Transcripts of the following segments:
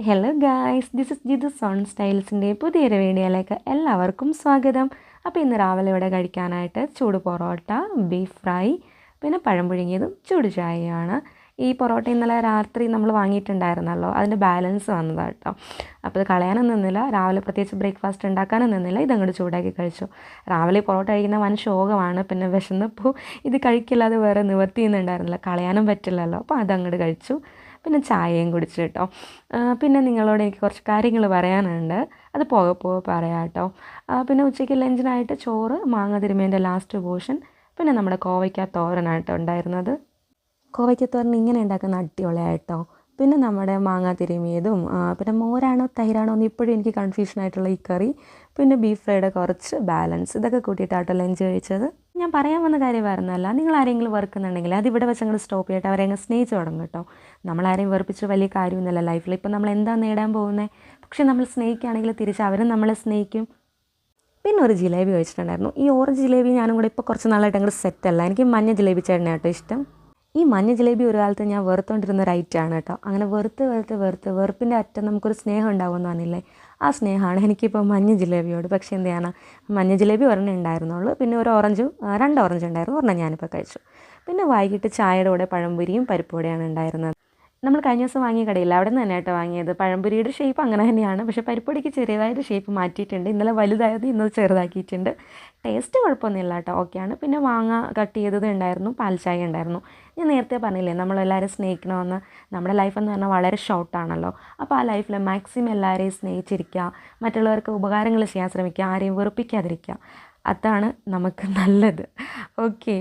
Hello guys, this is Jithu zone സ്റ്റൈൽസിൻ്റെ പുതിയൊരു വീഡിയോയിലേക്ക് എല്ലാവർക്കും സ്വാഗതം. അപ്പോൾ ഇന്ന് രാവിലെ ഇവിടെ കഴിക്കാനായിട്ട് ചൂട് പൊറോട്ട, ബീഫ് ഫ്രൈ, പിന്നെ പഴം പുഴുങ്ങിയതും ചൂട് ചായയാണ്. ഈ പൊറോട്ട ഇന്നലെ രാത്രി നമ്മൾ വാങ്ങിയിട്ടുണ്ടായിരുന്നല്ലോ, അതിൻ്റെ ബാലൻസ് വന്നതാണ് കേട്ടോ. അപ്പോൾ ഇത് കളയാനും നിന്നില്ല, രാവിലെ പ്രത്യേകിച്ച് ബ്രേക്ക്ഫാസ്റ്റ് ഉണ്ടാക്കാനും നിന്നില്ല, ഇതങ്ങോട്ട് ചൂടാക്കി കഴിച്ചു. രാവിലെ പൊറോട്ട കഴിക്കുന്ന വൻ ശോകമാണ്, പിന്നെ വിശന്നപ്പോൾ ഇത് കഴിക്കില്ലാതെ വേറെ നിവർത്തിയുന്നുണ്ടായിരുന്നില്ല, കളയാനും പറ്റില്ലല്ലോ, അപ്പോൾ അതങ്ങോട്ട് കഴിച്ചു. പിന്നെ ചായയും കുടിച്ചു കേട്ടോ. പിന്നെ നിങ്ങളോട് എനിക്ക് കുറച്ച് കാര്യങ്ങൾ പറയാനുണ്ട്, അത് പോകെ പറയാം കേട്ടോ. പിന്നെ ഉച്ചയ്ക്ക് ലഞ്ചിനായിട്ട് ചോറ്, മാങ്ങ തിരുമേൻ്റെ ലാസ്റ്റ് പോർഷൻ, പിന്നെ നമ്മുടെ കോവയ്ക്ക തോരനായിട്ട് ഉണ്ടായിരുന്നത്. കോവയ്ക്ക തോരൻ ഇങ്ങനെ ഉണ്ടാക്കുന്ന അടിപൊളിയായിട്ടോ. പിന്നെ നമ്മുടെ മാങ്ങ തിരുമിയതും, പിന്നെ മോരാണോ തൈരാണോ എന്ന് ഇപ്പോഴും എനിക്ക് കൺഫ്യൂഷനായിട്ടുള്ള ഈ കറി, പിന്നെ ബീഫ് ഫ്രൈയുടെ കുറച്ച് ബാലൻസ്, ഇതൊക്കെ കൂട്ടിയിട്ടാട്ടോ ലഞ്ച് കഴിച്ചത്. ഞാൻ പറയാൻ വന്ന കാര്യം വരുന്നതല്ല, നിങ്ങൾ ആരെങ്കിലും വെറുക്കുന്നുണ്ടെങ്കിൽ അതിവിടെ വെച്ച് അങ്ങ് സ്റ്റോപ്പ് ചെയ്തിട്ട് അവരെ അങ്ങ് സ്നേഹിച്ച് തുടങ്ങും കേട്ടോ. നമ്മളാരെയും വെറുപ്പിച്ച് വലിയ കാര്യമൊന്നുമില്ല ലൈഫിൽ. ഇപ്പം നമ്മൾ എന്താ നേടാൻ പോകുന്നത്? പക്ഷെ നമ്മൾ സ്നേഹിക്കുകയാണെങ്കിൽ തിരിച്ച് അവരും നമ്മളെ സ്നേഹിക്കും. പിന്നെ ഒരു ജിലേബി കഴിച്ചിട്ടുണ്ടായിരുന്നു. ഈ ഓറഞ്ച് ജിലേബി ഞാനും കൂടെ ഇപ്പോൾ കുറച്ച് നാളായിട്ട് അങ്ങോട്ട് സെറ്റല്ല. എനിക്ക് മഞ്ഞ ജിലേബി ചേട്ടനെ കേട്ടോ ഇഷ്ടം. ഈ മഞ്ഞ ജിലേബി ഒരു കാലത്ത് ഞാൻ വെറുത്തുകൊണ്ടിരുന്ന ഒരു ഐറ്റമാണ് കേട്ടോ. അങ്ങനെ വെറുപ്പിൻ്റെ അറ്റം നമുക്കൊരു സ്നേഹം ഉണ്ടാകുമെന്ന് പറഞ്ഞില്ലേ, ആ സ്നേഹമാണ് എനിക്കിപ്പോൾ മഞ്ഞ ജിലേബിയോട്. പക്ഷേ എന്ത് ചെയ്യണം, മഞ്ഞ ജിലേബി ഒരെണ്ണം ഉണ്ടായിരുന്നുള്ളൂ, പിന്നെ ഒരു ഓറഞ്ചും 2 ഓറഞ്ച് ഉണ്ടായിരുന്നു, ഒരെണ്ണം ഞാനിപ്പോൾ കഴിച്ചു. പിന്നെ വൈകിട്ട് ചായയുടെ കൂടെ പഴംപൊരിയും പരിപ്പുവടയാണ് ഉണ്ടായിരുന്നത്. നമ്മൾ കഴിഞ്ഞ ദിവസം വാങ്ങിയ കടയില്ല, അവിടെ നിന്ന് തന്നെ കേട്ടോ വാങ്ങിയത്. പഴംപൊരിയുടെ ഷേപ്പ് അങ്ങനെ തന്നെയാണ്, പക്ഷേ പരിപ്പൊടിക്ക് ചെറിയതായിട്ട് ഷേപ്പ് മാറ്റിയിട്ടുണ്ട്. ഇന്നലെ വലുതായത് ഇന്നത് ചെറുതാക്കിയിട്ടുണ്ട്. ടേസ്റ്റ് കുഴപ്പമൊന്നുമില്ല കേട്ടോ, ഓക്കെയാണ്. പിന്നെ മാങ്ങ കട്ട് ചെയ്തത് ഉണ്ടായിരുന്നു, പാൽച്ചായ ഉണ്ടായിരുന്നു. ഞാൻ നേരത്തെ പറഞ്ഞില്ലേ, നമ്മളെല്ലാവരും സ്നേഹിക്കണമെന്ന്. നമ്മുടെ ലൈഫ് എന്ന് പറഞ്ഞാൽ വളരെ ഷോർട്ടാണല്ലോ. അപ്പോൾ ആ ലൈഫിൽ മാക്സിമം എല്ലാവരെയും സ്നേഹിച്ചിരിക്കുക, മറ്റുള്ളവർക്ക് ഉപകാരങ്ങൾ ചെയ്യാൻ ശ്രമിക്കുക, ആരെയും വെറുപ്പിക്കാതിരിക്കുക, അതാണ് നമുക്ക് നല്ലത്. ഓക്കെ.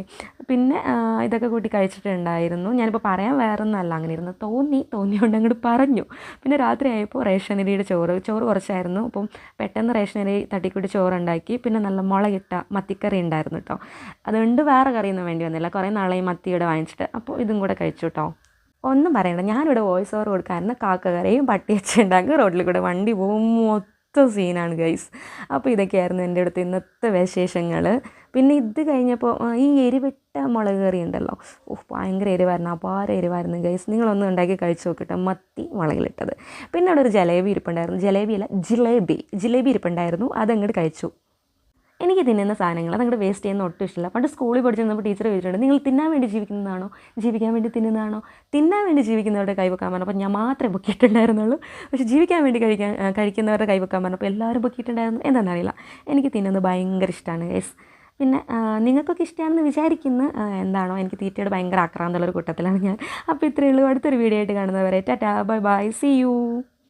പിന്നെ ഇതൊക്കെ കൂട്ടി കഴിച്ചിട്ടുണ്ടായിരുന്നു. ഞാനിപ്പോൾ പറയാൻ വേറൊന്നുമല്ല, അങ്ങനെ ഇരുന്ന് തോന്നിയോണ്ട് അങ്ങോട്ട് പറഞ്ഞു. പിന്നെ രാത്രി ആയപ്പോൾ റേഷനരിയുടെ ചോറ് കുറച്ചായിരുന്നു, അപ്പം പെട്ടെന്ന് റേഷനരി തട്ടിക്കൂട്ടി ചോറുണ്ടാക്കി. പിന്നെ നല്ല മുളകിട്ട മത്തിക്കറി ഉണ്ടായിരുന്നു കേട്ടോ. അതുകൊണ്ട് വേറെ കറിയൊന്നും വേണ്ടി വന്നില്ല, കുറേ നാളെയും മത്തിയുടെ വാങ്ങിച്ചിട്ട്. അപ്പോൾ ഇതും കൂടെ കഴിച്ചു കേട്ടോ. ഒന്നും പറയണ്ട, ഞാനിവിടെ വോയിസ് ഓവർ കൊടുക്കാറുണ്ട്. കാക്കകരയും പട്ടിയച്ചുണ്ടാക്കി റോഡിൽ കൂടെ വണ്ടി പോകും, സീനാണ് ഗൈസ്. അപ്പോൾ ഇതൊക്കെയായിരുന്നു എൻ്റെ അടുത്ത് ഇന്നത്തെ വിശേഷങ്ങൾ. പിന്നെ ഇത് കഴിഞ്ഞപ്പോൾ ഈ എരിവിട്ട മുളക് കറി ഉണ്ടല്ലോ, ഭയങ്കര എരിവായിരുന്നു, അപാര എരിവായിരുന്നു ഗൈസ്. നിങ്ങളൊന്നും ഉണ്ടാക്കി കഴിച്ച് നോക്കട്ടെ, മത്തി മുളകിലിട്ടത്. പിന്നെ അവിടെ ഒരു ജലേബി ഇരിപ്പുണ്ടായിരുന്നു, ജിലേബി ഇരിപ്പുണ്ടായിരുന്നു, അതങ്ങോട്ട് കഴിച്ചു. എനിക്ക് തിന്നുന്ന സാധനങ്ങൾ അതങ്ങോട്ട് വേസ്റ്റ് ചെയ്യുന്ന ഒട്ടും ഇഷ്ടമില്ല. പണ്ട് സ്കൂളിൽ പഠിച്ചിരുന്നപ്പോൾ ടീച്ചർ ചോദിച്ചിട്ടുണ്ട്, നിങ്ങൾ തിന്നാൻ വേണ്ടി ജീവിക്കുന്നതാണോ ജീവിക്കാൻ വേണ്ടി തിന്നുന്നതാണോ? തിന്നാൻ വേണ്ടി ജീവിക്കുന്നവരുടെ കൈവെക്കാൻ പറഞ്ഞപ്പോൾ ഞാൻ മാത്രമേ പൊക്കിയിട്ടുണ്ടായിരുന്നുള്ളൂ. പക്ഷേ ജീവിക്കാൻ വേണ്ടി കഴിക്കുന്നവരുടെ കൈവെക്കാൻ പറഞ്ഞപ്പോൾ എല്ലാവരും പൊക്കിയിട്ടുണ്ടായിരുന്നു. എന്താണെന്നറിയില്ല, എനിക്ക് തിന്നുന്നത് ഭയങ്കര ഇഷ്ടമാണ് ഗൈസ്. പിന്നെ നിങ്ങൾക്കൊക്കെ ഇഷ്ടമാണെന്ന് വിചാരിക്കുന്നു. എന്താണോ, എനിക്ക് തീറ്റയോട് ഭയങ്കര ആക്രാന്തമുള്ളൊരു കൂട്ടത്തിലാണ് ഞാൻ. അപ്പോൾ ഇത്രയേ ഉള്ളൂ. അടുത്തൊരു വീഡിയോ ആയിട്ട് കാണുന്നവരെ tata, bye bye, see U.